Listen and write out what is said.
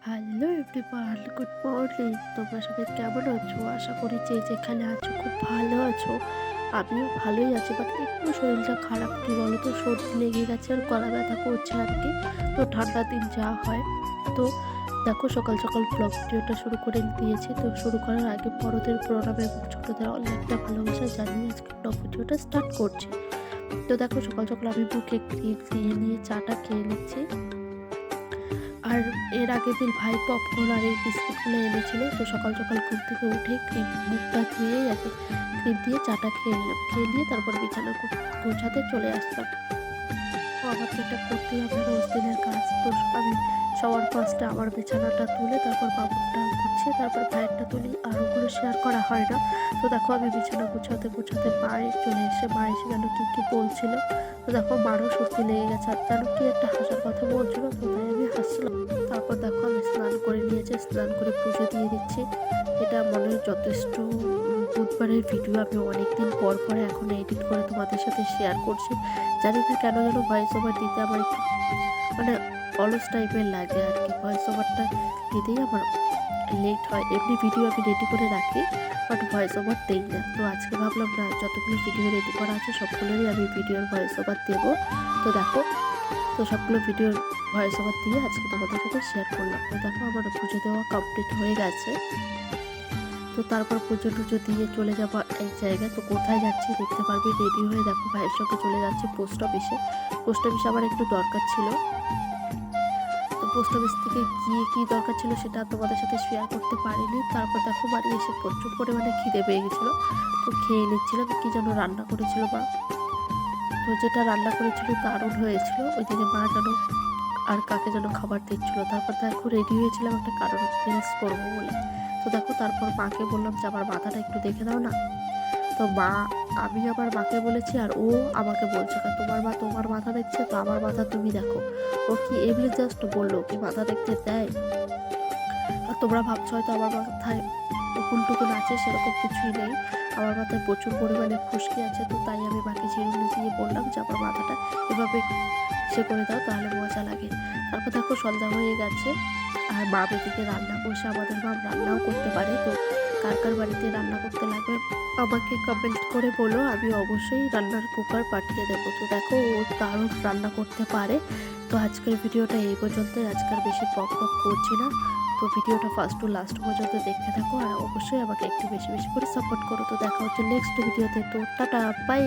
Hello everyone, good morning. তোমরা সবাই কেমন আছো? আশা করি যে যেখানে আছো খুব ভালো আছো। আমিও ভালোই আছি, বাট একটু শরীরটা খারাপ। কি বলো তো, সর্দি লেগে গেছে আর গলা ব্যথা করছে আর কি। তো ঠান্ডার দিন যা হয়। তো দেখো, সকাল সকাল ব্লগ ভিডিওটা শুরু করে দিয়েছি। তো শুরু করার আগে বড়দের প্রণাম এবং ছোটদের অনেকটা ভালোবাসা জানিয়ে আজকে ব্লগ ভিডিওটা স্টার্ট করছি। তো দেখো, সকাল সকাল আমি মুখে ক্রিম দিয়ে নিয়ে চাটা খেয়ে নিচ্ছি। আর এর আগের দিন ভাই পপকর্ন আর এই বিস্কিটগুলো এনেছিল। তো সকাল সকাল ঘুম থেকে উঠে ক্রিম মুখটা ধুয়েই আগে ক্রিম দিয়ে চাটা খেয়ে নিলাম। খেয়ে নিয়ে তারপর বিছানা গোছাতে চলে আসলাম। তো আমার তো এটা করতেই হবে, রোজ দিনের কাজ। তো আমি সবার ফার্স্টে আমার বিছানাটা তুলে তারপর বাবুরটা গুছিয়ে তারপর ভাইয়েরটা তুলি, আর ওগুলো শেয়ার করা হয় না। তো দেখো, আমি বিছানা গুছাতে গুছাতে মায়ে চলে এসে মা এসে যেন কি বলছিল। তো দেখো, মারও সত্যি লেগে গেছে আর যেন কি একটা হাসার কথা বলছিল। তো তাই আমি হাসছিলাম। তারপর দেখো, আমি স্নান করে নিয়েছি, স্নান করে পুজো দিয়ে দিচ্ছি। এটা মনে হয় যথেষ্ট। বুধবারের ভিডিও আমি অনেকদিন পর পরে এখন এডিট করে তোমাদের সাথে শেয়ার করছি। জানি না কেন যেন ভয়েস ওভার দিতে আমার একটু মানে অলস টাইপের লাগে আর কি। ভয়েস ওভারটা দিতেই আমার লেট হয়। এমনি ভিডিও আমি রেডি করে রাখি, বাট ভয়েস ওভার দেই না। তো আজকে ভাবলাম না, যতগুলো ভিডিও রেডি করা আছে সবগুলোরই আমি ভিডিওর ভয়েস ওভার দেবো। তো দেখো, তো সবগুলো ভিডিওর ভয়েস ওভার দিয়ে আজকে তোমাদের সাথে শেয়ার করলাম। তো দেখো, আমার পুজো দেওয়া কমপ্লিট হয়ে গেছে। তো তারপর পুজো টুজো দিয়ে চলে যাবো এক জায়গায়। তো কোথায় যাচ্ছি দেখতে পারবে। রেডি হয়ে দেখো ভাইয়ের সঙ্গে চলে যাচ্ছি পোস্ট অফিসে। পোস্ট অফিসে আমার একটু দরকার ছিল। তো পোস্ট অফিস থেকে গিয়ে কী দরকার ছিল সেটা তোমাদের সাথে শেয়ার করতে পারিনি। তারপর দেখো, বাড়ি এসে প্রচুর পরিমাণে খিদে পেয়ে গেছিলো। তো খেয়ে নিচ্ছিলাম। কী যেন রান্না করেছিল মা। তো যেটা রান্না করেছিল দারুণ হয়েছিল। ওইদিকে মা যেন আর কাকে যেন খাবার দিচ্ছিল। তারপর দেখো, রেডি হয়েছিলাম একটা কারণ রিলস করবো বলে। তো দেখো, তারপর মাকে বললাম যে আমার মাথাটা একটু দেখে দাও না। তো মা, আমি আমার মাকে বলেছি আর ও আমাকে বলছে, তোমার মা তোমার মাথা দেখছে, তো আমার মাথা তুমি দেখো। ও কি এমনি জাস্ট বললো, কি মাথা দেখতে দেয়? আর তোমরা ভাবছো হয়তো আমার মাথায় উকুন টুকুন আছে, সেরকম কিছুই নেই। আমার মাথায় প্রচুর পরিমাণে খুশকি আছে। তো তাই আমি মাকে ঝিরিয়ে দিয়ে বললাম যে আমার মাথাটা এভাবে সে করে দাও, তাহলে মজা লাগে। তারপর দেখো, সন্ধ্যা হয়ে গেছে আর মা এদিকে রান্না বসে। আমাদের মা রান্নাও করতে পারে। তো কার কার বাড়িতে রান্না করতে লাগবে আমাকে কমেন্ট করে বলো, আমি অবশ্যই রান্নার কুকার পাঠিয়ে দেবো। তো দেখো, ও দারুণ রান্না করতে পারে। তো আজকের ভিডিওটা এই পর্যন্তই। আজকাল বেশি পক করছি না। তো ভিডিওটা ফার্স্ট টু লাস্ট পর্যন্ত দেখতে থাকো আর অবশ্যই আমাকে একটু বেশি বেশি করে সাপোর্ট করো। তো দেখা হচ্ছে নেক্সট ভিডিওতে। তো টাটা, বাই।